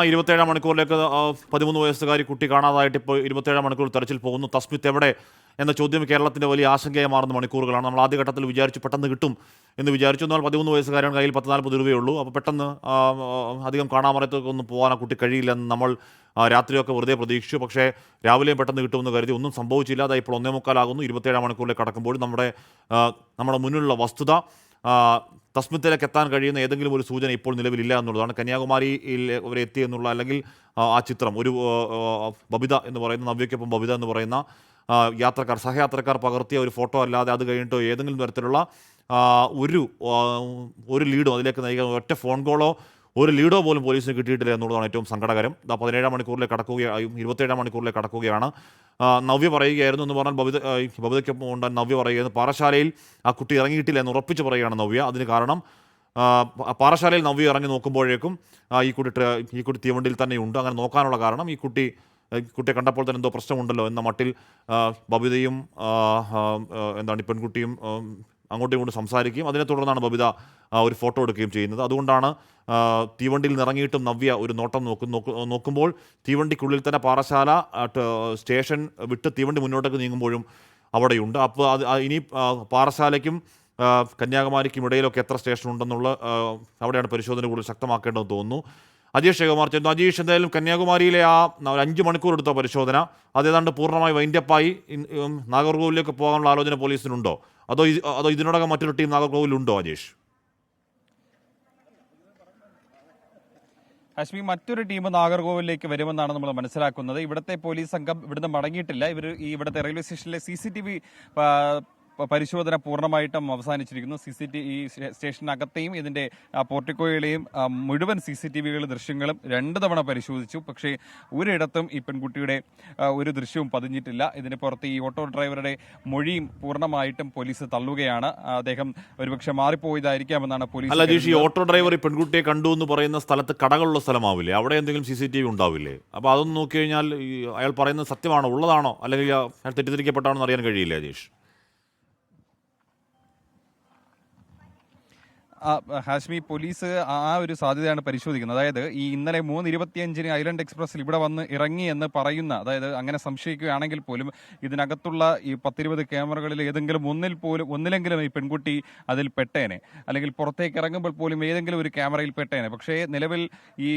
27 മണിക്കൂറിലേക്ക് 13 വയസ്സുകാരി കുട്ടി കാണാതായിട്ട് ഇപ്പോൾ 27 മണിക്കൂർ തെരച്ചിൽ പോകുന്നു. തസ്മിത്ത് എവിടെ എന്ന ചോദ്യം കേരളത്തിൻ്റെ വലിയ ആശങ്കയായി മാറുന്ന മണിക്കൂറുകളാണ്. നമ്മൾ ആദ്യഘട്ടത്തിൽ വിചാരിച്ചു പെട്ടെന്ന് കിട്ടും എന്ന് വിചാരിച്ചു. എന്നാൽ 13 വയസ്സുകാരുടെ കയ്യിൽ 10-40 രൂപയേ ഉള്ളൂ. അപ്പോൾ പെട്ടെന്ന് അധികം കാണാമറയത്തേക്കൊന്നും പോകാൻ ആ കുട്ടി കഴിയില്ലെന്ന് നമ്മൾ രാത്രിയൊക്കെ വെറുതെ പ്രതീക്ഷിച്ചു. പക്ഷേ രാവിലെയും പെട്ടെന്ന് കിട്ടുമെന്ന് കരുതി. ഒന്നും സംഭവിച്ചില്ല. അതായത് ഇപ്പോൾ 1:45 27 മണിക്കൂറിലേക്ക് കടക്കുമ്പോൾ നമ്മുടെ മുന്നിലുള്ള വസ്തുത തസ്മിത്തിലേക്ക് എത്താൻ കഴിയുന്ന ഏതെങ്കിലും ഒരു സൂചന ഇപ്പോൾ നിലവിലില്ല എന്നുള്ളതാണ്. കന്യാകുമാരിയിൽ അവരെ എത്തി എന്നുള്ള അല്ലെങ്കിൽ ആ ചിത്രം ഒരു ബബിത എന്ന് പറയുന്ന നവ്യയ്ക്കൊപ്പം ബബിത എന്ന് പറയുന്ന സഹയാത്രക്കാർ പകർത്തിയ ഒരു ഫോട്ടോ അല്ലാതെ അത് കഴിഞ്ഞിട്ടോ ഏതെങ്കിലും തരത്തിലുള്ള ഒരു ലീഡോ അതിലേക്ക് നയിക്കാൻ ഒറ്റ ഫോൺ കോളോ ഒരു ലീഡോ പോലും പോലീസിന് കിട്ടിയിട്ടില്ല എന്നുള്ളതാണ് ഏറ്റവും സങ്കടകരം. 17 മണിക്കൂറിലേക്ക് കടക്കുകയും 27 മണിക്കൂറിലേക്ക് കടക്കുകയാണ്. നവ്യ പറയുകയായിരുന്നു എന്ന് പറഞ്ഞാൽ ബബിതയ്ക്കൊപ്പം ഉണ്ടാൻ നവ്യ പറയുകയായിരുന്നു പാറശാലയിൽ ആ കുട്ടി ഇറങ്ങിയിട്ടില്ല എന്ന് ഉറപ്പിച്ച് പറയുകയാണ് നവ്യ. അതിന് കാരണം പാറശാലയിൽ നവ്യ ഇറങ്ങി നോക്കുമ്പോഴേക്കും ഈ കുട്ടി തീവണ്ടിയിൽ തന്നെയുണ്ട്. അങ്ങനെ നോക്കാനുള്ള കാരണം ഈ കുട്ടിയെ കണ്ടപ്പോൾ തന്നെ എന്തോ പ്രശ്നമുണ്ടല്ലോ എന്ന മട്ടിൽ ബബിതയും പെൺകുട്ടിയും അങ്ങോട്ടും ഇങ്ങോട്ടും സംസാരിക്കുകയും അതിനെ തുടർന്നാണ് ബബിത ഒരു ഫോട്ടോ എടുക്കുകയും ചെയ്യുന്നത്. അതുകൊണ്ടാണ് തീവണ്ടിയിൽ നിറങ്ങിയിട്ടും നവ്യ ഒരു നോട്ടം നോക്കുമ്പോൾ തീവണ്ടിക്കുള്ളിൽ തന്നെ പാറശാല സ്റ്റേഷൻ വിട്ട് തീവണ്ടി മുന്നോട്ടേക്ക് നീങ്ങുമ്പോഴും അവിടെയുണ്ട്. അപ്പോൾ ഇനി പാറശാലയ്ക്കും കന്യാകുമാരിക്കും ഇടയിലൊക്കെ എത്ര സ്റ്റേഷൻ ഉണ്ടെന്നുള്ള അവിടെയാണ് പരിശോധന കൂടുതൽ ശക്തമാക്കേണ്ടതെന്ന് തോന്നുന്നു. അജീഷ് ശിവകുമാർ ചെന്നു. അജീഷ്, എന്തായാലും കന്യാകുമാരിയിലെ ആ 5 മണിക്കൂർ എടുത്ത പരിശോധന അതേതാണ്ട് പൂർണ്ണമായി വൈൻഡപ്പായി നാഗർകോവിലേക്ക് പോകാനുള്ള ആലോചന പോലീസിനുണ്ടോ? അതോ ഇതിനോടകം മറ്റൊരു ടീം നാഗർകോവിലുണ്ടോ അജീഷ്? ഹാഷ്മി, മറ്റൊരു ടീം നാഗർകോവിലേക്ക് വരുമെന്നാണ് നമ്മൾ മനസ്സിലാക്കുന്നത്. ഇവിടുത്തെ പോലീസ് സംഘം ഇവിടുന്ന് മടങ്ങിയിട്ടില്ല. ഇവിടുത്തെ റെയിൽവേ സ്റ്റേഷനിലെ CCTV പരിശോധന പൂർണ്ണമായിട്ടും അവസാനിച്ചിരിക്കുന്നു. ഈ സ്റ്റേഷനകത്തെയും ഇതിന്റെ പോർട്ടിക്കോയിലെയും മുഴുവൻ CCTV ദൃശ്യങ്ങളും 2 തവണ പരിശോധിച്ചു. പക്ഷേ ഒരിടത്തും ഈ പെൺകുട്ടിയുടെ ഒരു ദൃശ്യവും പതിഞ്ഞിട്ടില്ല. ഇതിന് പുറത്ത് ഈ ഓട്ടോ ഡ്രൈവറുടെ മൊഴിയും പൂർണ്ണമായിട്ടും പോലീസ് തള്ളുകയാണ്. അദ്ദേഹം ഒരുപക്ഷെ മാറിപ്പോയതായിരിക്കാമെന്നാണ് പോലീസ്. ഈ ഓട്ടോ ഡ്രൈവർ ഈ പെൺകുട്ടിയെ കണ്ടു എന്ന് പറയുന്ന സ്ഥലത്ത് കടകളുള്ള സ്ഥലമാവില്ലേ? അവിടെ എന്തെങ്കിലും CCTV ഉണ്ടാവില്ലേ? അപ്പോൾ അതൊന്നും നോക്കി കഴിഞ്ഞാൽ അയാൾ പറയുന്നത് സത്യമാണോ, ഉള്ളതാണോ, അല്ലെങ്കിൽ അയാൾ തെറ്റിദ്ധരിക്കപ്പെട്ടാണോ എന്ന് അറിയാൻ കഴിയില്ല അജീഷ്. ഹാഷ്മി, പോലീസ് ആ ഒരു സാധ്യതയാണ് പരിശോധിക്കുന്നത്. അതായത് ഈ ഇന്നലെ 3:25 ഐലൻഡ് എക്സ്പ്രസിൽ ഇവിടെ വന്ന് ഇറങ്ങി എന്ന് പറയുന്ന, അതായത് അങ്ങനെ സംശയിക്കുകയാണെങ്കിൽ പോലും ഇതിനകത്തുള്ള ഈ 10-20 ക്യാമറകളിൽ ഒന്നിലെങ്കിലും ഈ പെൺകുട്ടി അതിൽ പെട്ടേനെ, അല്ലെങ്കിൽ പുറത്തേക്ക് ഇറങ്ങുമ്പോൾ പോലും ഏതെങ്കിലും ഒരു ക്യാമറയിൽ പെട്ടേനെ. പക്ഷേ നിലവിൽ ഈ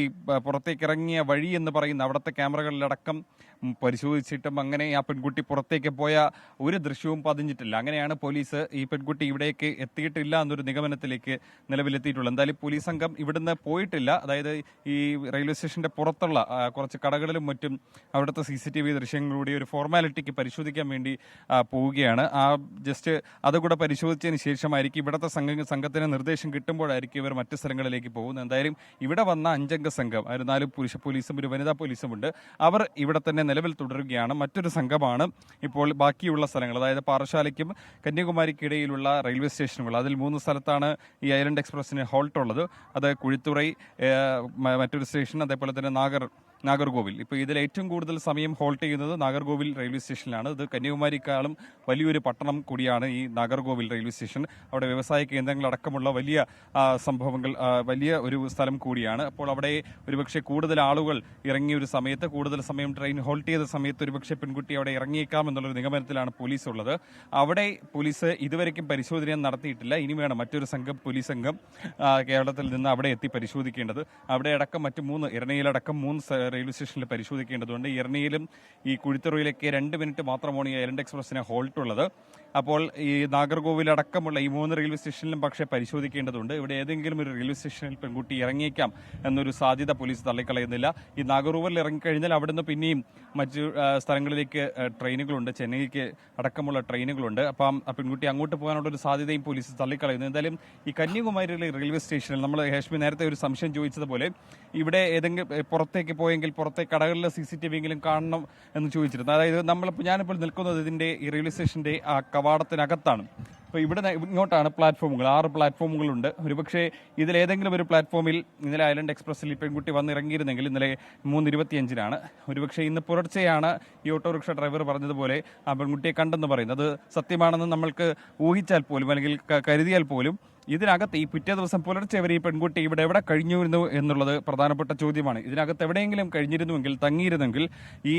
പുറത്തേക്ക് ഇറങ്ങിയ വഴി എന്ന് പറയുന്ന അവിടുത്തെ ക്യാമറകളിലടക്കം പരിശോധിച്ചിട്ടും അങ്ങനെ ആ പെൺകുട്ടി പുറത്തേക്ക് പോയ ഒരു ദൃശ്യവും പതിഞ്ഞിട്ടില്ല. അങ്ങനെയാണ് പോലീസ് ഈ പെൺകുട്ടി ഇവിടേക്ക് എത്തിയിട്ടില്ല എന്നൊരു നിഗമനത്തിലേക്ക് നിലവിലെത്തിയിട്ടുള്ളത്. എന്തായാലും പോലീസ് സംഘം ഇവിടുന്ന് പോയിട്ടില്ല. അതായത് ഈ റെയിൽവേ സ്റ്റേഷന്റെ പുറത്തുള്ള കുറച്ച് കടകളിലും മറ്റും അവിടുത്തെ CCTV ദൃശ്യങ്ങളുടെ ഒരു ഫോർമാലിറ്റിക്ക് പരിശോധിക്കാൻ വേണ്ടി പോവുകയാണ്. ജസ്റ്റ് അതുകൂടെ പരിശോധിച്ചതിന് ശേഷമായിരിക്കും ഇവിടുത്തെ സംഘത്തിന് നിർദ്ദേശം കിട്ടുമ്പോഴായിരിക്കും ഇവർ മറ്റു സ്ഥലങ്ങളിലേക്ക് പോകുന്നത്. എന്തായാലും ഇവിടെ വന്ന 5 അംഗ സംഘം, 4 പുരുഷ പോലീസും ഒരു വനിതാ പോലീസുമുണ്ട്. അവർ ഇവിടെ തന്നെ നിലവിൽ തുടരുകയാണ്. മറ്റൊരു സംഘമാണ് ഇപ്പോൾ ബാക്കിയുള്ള സ്ഥലങ്ങൾ, അതായത് പാറശാലയ്ക്കും കന്യാകുമാരിക്കിടയിലുള്ള റെയിൽവേ സ്റ്റേഷനുകൾ, അതിൽ 3 സ്ഥലത്താണ് ഈ ഐലൻഡ് എക്സ്പ്രസിന് ഹോൾട്ട് ഉള്ളത്. അത് കുഴിത്തുറൈ മറ്റൊരു സ്റ്റേഷൻ, അതേപോലെ തന്നെ നാഗർകോവിൽ. ഇപ്പോൾ ഇതിൽ ഏറ്റവും കൂടുതൽ സമയം ഹോൾട്ട് ചെയ്യുന്നത് നാഗർകോവിൽ റെയിൽവേ സ്റ്റേഷനിലാണ്. ഇത് കന്യാകുമാരിക്കാളും വലിയൊരു പട്ടണം കൂടിയാണ് ഈ നാഗർകോവിൽ റെയിൽവേ സ്റ്റേഷൻ. അവിടെ വ്യവസായ കേന്ദ്രങ്ങളടക്കമുള്ള വലിയ സംഭവങ്ങൾ, വലിയ ഒരു സ്ഥലം കൂടിയാണ്. അപ്പോൾ അവിടെ ഒരുപക്ഷെ കൂടുതൽ ആളുകൾ ഇറങ്ങിയ ഒരു സമയത്ത്, കൂടുതൽ സമയം ട്രെയിൻ ഹോൾട്ട് ചെയ്ത സമയത്ത് ഒരുപക്ഷെ പെൺകുട്ടി അവിടെ ഇറങ്ങിയേക്കാം എന്നുള്ളൊരു നിഗമനത്തിലാണ് പോലീസ് ഉള്ളത്. അവിടെ പോലീസ് ഇതുവരെയ്ക്കും പരിശോധന നടത്തിയിട്ടില്ല. ഇനി വേണം മറ്റൊരു പോലീസ് സംഘം കേരളത്തിൽ നിന്ന് അവിടെ എത്തി പരിശോധിക്കേണ്ടത്. അവിടെ അടക്കം മറ്റ് 3 ഇരണയിലടക്കം 3 റെയിൽവേ സ്റ്റേഷനിൽ പരിശോധിക്കേണ്ടതുണ്ട്. ഇരണയിലും ഈ കുഴിത്തുറയിലേക്ക് 2 മിനിറ്റ് മാത്രമാണ് ഈ ഐലൻഡ് എക്സ്പ്രസിന് ഹോൾട്ട് ഉള്ളത്. അപ്പോൾ ഈ നാഗർകോവിലടക്കമുള്ള ഈ 3 റെയിൽവേ സ്റ്റേഷനിലും പക്ഷേ പരിശോധിക്കേണ്ടതുണ്ട്. ഇവിടെ ഏതെങ്കിലും ഒരു റെയിൽവേ സ്റ്റേഷനിൽ പെൺകുട്ടി ഇറങ്ങിയേക്കാം എന്നൊരു സാധ്യത പോലീസ് തള്ളിക്കളയുന്നില്ല. ഈ നാഗർകോവിൽ ഇറങ്ങിക്കഴിഞ്ഞാൽ അവിടുന്ന് പിന്നെയും മറ്റു സ്ഥലങ്ങളിലേക്ക് ട്രെയിനുകളുണ്ട്, ചെന്നൈക്ക് അടക്കമുള്ള ട്രെയിനുകളുണ്ട്. അപ്പം ആ പെൺകുട്ടി അങ്ങോട്ട് പോകാനുള്ള ഒരു സാധ്യതയും പോലീസ് തള്ളിക്കളയുന്നു. എന്തായാലും ഈ കന്യാകുമാരിയിലെ റെയിൽവേ സ്റ്റേഷനിൽ നമ്മൾ ഹാഷ്മി നേരത്തെ ഒരു സംശയം ചോദിച്ചതുപോലെ ഇവിടെ ഏതെങ്കിലും പുറത്തേക്ക് പോയെങ്കിൽ പുറത്തെ കടകളിലെ CCTV എങ്കിലും കാണണം എന്ന് ചോദിച്ചിരുന്നു. അതായത് ഞാനിപ്പോൾ നിൽക്കുന്നത് ഇതിന്റെ ഈ റെയിൽവേ സ്റ്റേഷന്റെ ആ കവാടത്തിനകത്താണ്. അപ്പോൾ ഇവിടെ ഇങ്ങോട്ടാണ് പ്ലാറ്റ്ഫോമുകൾ, 6 പ്ലാറ്റ്ഫോമുകളുണ്ട്. ഒരുപക്ഷെ ഇതിലേതെങ്കിലും ഒരു പ്ലാറ്റ്ഫോമിൽ ഇന്നലെ ഐലൻഡ് എക്സ്പ്രസിൽ ഈ പെൺകുട്ടി വന്നിറങ്ങിയിരുന്നെങ്കിൽ, ഇന്നലെ 3:25 ഒരുപക്ഷെ ഇന്ന് പുലർച്ചെയാണ് ഈ ഓട്ടോറിക്ഷ ഡ്രൈവർ പറഞ്ഞതുപോലെ ആ പെൺകുട്ടിയെ കണ്ടെന്ന് പറയുന്നത്. അത് സത്യമാണെന്ന് നമ്മൾക്ക് ഊഹിച്ചാൽ പോലും അല്ലെങ്കിൽ കരുതിയാൽ പോലും ഇതിനകത്ത് ഈ പിറ്റേ ദിവസം പുലർച്ചെ വരെ ഈ പെൺകുട്ടി ഇവിടെ എവിടെ കഴിഞ്ഞിരുന്നു എന്നുള്ളത് പ്രധാനപ്പെട്ട ചോദ്യമാണ്. ഇതിനകത്ത് എവിടെയെങ്കിലും കഴിഞ്ഞിരുന്നുവെങ്കിൽ, തങ്ങിയിരുന്നെങ്കിൽ, ഈ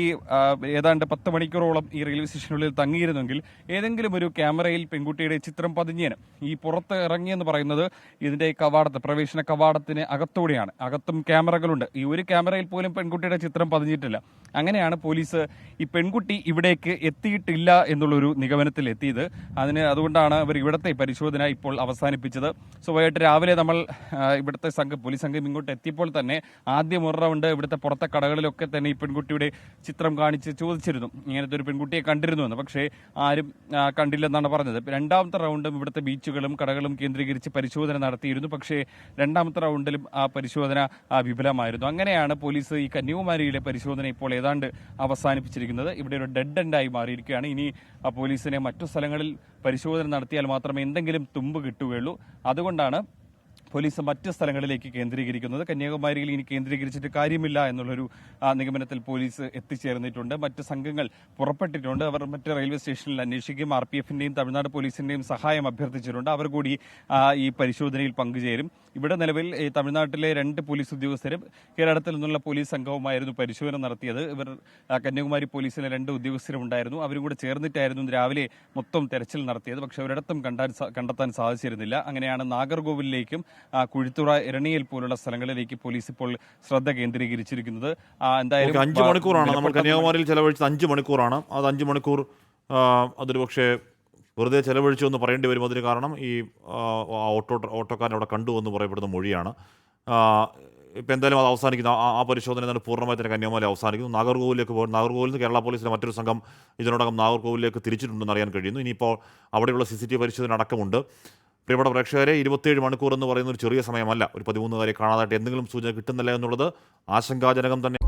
ഏതാണ്ട് 10 മണിക്കൂറോളം ഈ റെയിൽവേ സ്റ്റേഷനുള്ളിൽ തങ്ങിയിരുന്നെങ്കിൽ ഏതെങ്കിലും ഒരു ക്യാമറയിൽ പെൺകുട്ടിയുടെ ചിത്രം പതിഞ്ഞേന്. ഈ പുറത്ത് ഇറങ്ങിയെന്ന് പറയുന്നത് ഇതിന്റെ കവാടത്ത്, പ്രവേശന കവാടത്തിന് അകത്തൂടെയാണ്. അകത്തും ക്യാമറകളുണ്ട്. ഈ ഒരു ക്യാമറയിൽ പോലും പെൺകുട്ടിയുടെ ചിത്രം പതിഞ്ഞിട്ടില്ല. അങ്ങനെയാണ് പോലീസ് ഈ പെൺകുട്ടി ഇവിടേക്ക് എത്തിയിട്ടില്ല എന്നുള്ളൊരു നിഗമനത്തിൽ എത്തിയത്. അതുകൊണ്ടാണ് അവർ ഇവിടുത്തെ പരിശോധന ഇപ്പോൾ അവസാനിപ്പിച്ചത്. വൈകിട്ട് രാവിലെ നമ്മൾ ഇവിടുത്തെ പോലീസ് സംഘം ഇങ്ങോട്ട് എത്തിയപ്പോൾ തന്നെ ആദ്യം ഒരു റൗണ്ട് ഇവിടുത്തെ പുറത്തെ കടകളിലൊക്കെ തന്നെ ഈ പെൺകുട്ടിയുടെ ചിത്രം കാണിച്ച് ചോദിച്ചിരുന്നു, ഇങ്ങനത്തെ ഒരു പെൺകുട്ടിയെ കണ്ടിരുന്നുവെന്ന്. പക്ഷേ ആരും കണ്ടില്ലെന്നാണ് പറഞ്ഞത്. രണ്ടാമത്തെ റൗണ്ടും ഇവിടുത്തെ ബീച്ചുകളും കടകളും കേന്ദ്രീകരിച്ച് പരിശോധന നടത്തിയിരുന്നു. പക്ഷേ രണ്ടാമത്തെ റൗണ്ടിലും ആ പരിശോധന വിഫലമായിരുന്നു. അങ്ങനെയാണ് പോലീസ് ഈ കന്യാകുമാരിയിലെ പരിശോധന ഇപ്പോൾ ഏതാണ്ട് അവസാനിപ്പിച്ചിരിക്കുന്നത്. ഇവിടെ ഒരു ഡെഡ് എൻഡായി മാറിയിരിക്കുകയാണ്. ഇനി പോലീസിനെ മറ്റു സ്ഥലങ്ങളിൽ പരിശോധന നടത്തിയാൽ മാത്രമേ എന്തെങ്കിലും തുമ്പ് കിട്ടുകയുള്ളൂ. അതുകൊണ്ടാണ് പോലീസ് മറ്റ് സ്ഥലങ്ങളിലേക്ക് കേന്ദ്രീകരിക്കുന്നത്. കന്യാകുമാരിയിൽ ഇനി കേന്ദ്രീകരിച്ചിട്ട് കാര്യമില്ല എന്നുള്ളൊരു നിഗമനത്തിൽ പോലീസ് എത്തിച്ചേർന്നിട്ടുണ്ട്. മറ്റ് സംഘങ്ങൾ പുറപ്പെട്ടിട്ടുണ്ട്. അവർ മറ്റ് റെയിൽവേ സ്റ്റേഷനിൽ അന്വേഷിക്കും. RPF-ന്റെയും തമിഴ്നാട് പോലീസിന്റെയും സഹായം അഭ്യർത്ഥിച്ചിട്ടുണ്ട്. അവർ കൂടി ഈ പരിശോധനയിൽ പങ്കുചേരും. ഇവിടെ നിലവിൽ തമിഴ്നാട്ടിലെ 2 പോലീസ് ഉദ്യോഗസ്ഥരും കേരളത്തിൽ നിന്നുള്ള പോലീസ് സംഘവുമായിരുന്നു പരിശോധന നടത്തിയത്. ഇവർ കന്യാകുമാരി പോലീസിലെ 2 ഉദ്യോഗസ്ഥരും ഉണ്ടായിരുന്നു. അവരും കൂടെ ചേർന്നിട്ടായിരുന്നു രാവിലെ മൊത്തം തെരച്ചിൽ നടത്തിയത്. പക്ഷെ ഒരിടത്തും കണ്ടെത്താൻ സാധിച്ചിരുന്നില്ല. അങ്ങനെയാണ് നാഗർകോവിലേക്കും കുഴിത്തുറ, ഇരണിയൽ പോലുള്ള സ്ഥലങ്ങളിലേക്ക് പോലീസ് ഇപ്പോൾ ശ്രദ്ധ കേന്ദ്രീകരിച്ചിരിക്കുന്നത്. എന്തായാലും 5 മണിക്കൂറാണ് നമ്മൾ കന്യാകുമാരിയിൽ ചെലവഴിച്ചത്. 5 മണിക്കൂറാണ്. അത് 5 മണിക്കൂർ അതൊരു പക്ഷേ വെറുതെ ചെലവഴിച്ചു എന്ന് പറയേണ്ടി വരും. അതിന് കാരണം ഈ ഓട്ടോക്കാരൻ അവിടെ കണ്ടു എന്ന് പറയപ്പെടുന്ന മൊഴിയാണ്. ഇപ്പം എന്തായാലും അത് അവസാനിക്കുന്നു. ആ പരിശോധന തന്നെ പൂർണ്ണമായി തന്നെ കന്യാകുമാരി അവസാനിക്കുന്നു. നാഗർകോവിലേക്ക് പോകും. നാഗർകോവിലിൽ നിന്ന് കേരള പോലീസിലെ മറ്റൊരു സംഘം ഇതിനോടകം നാഗർകോവിലേക്ക് തിരിച്ചിട്ടുണ്ടെന്ന് അറിയാൻ കഴിയുന്നു. ഇനിയിപ്പോൾ അവിടെയുള്ള CCTV പരിശോധന അടക്കമുണ്ട്. പ്രിയപ്പെട്ട പ്രേക്ഷകരെ, 27 മണിക്കൂർ എന്ന് പറയുന്ന ഒരു ചെറിയ സമയമല്ല. ഒരു 13-കാരെ കാണാതായിട്ട് എന്തെങ്കിലും സൂചന കിട്ടുന്നില്ല എന്നുള്ളത് ആശങ്കാജനകം തന്നെ.